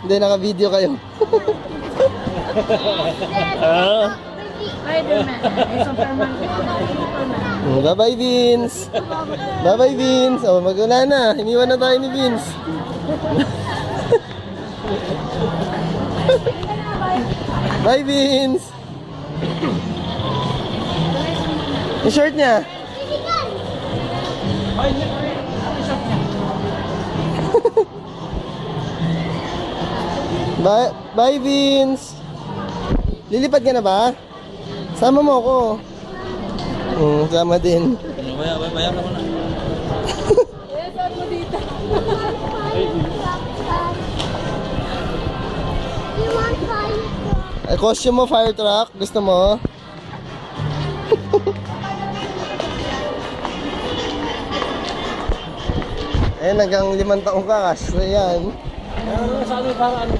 Hindi, naka-video kayo. Spider-Man. Superman. Superman. Bye-bye, Vince. Bye-bye, Vince. Oh, magula na. Iniwan na tayo ni Vince. Bye, Vince. Yung shirt niya. Bye, bye, Vince. Lilipad ka na ba? Sama mo ako. Sama din. Maya ka muna. Saan mo dito? Costume mo, fire truck. Gusto mo? Ayan, hanggang 5 taong ka. So, yan. Ano sa amin para ano?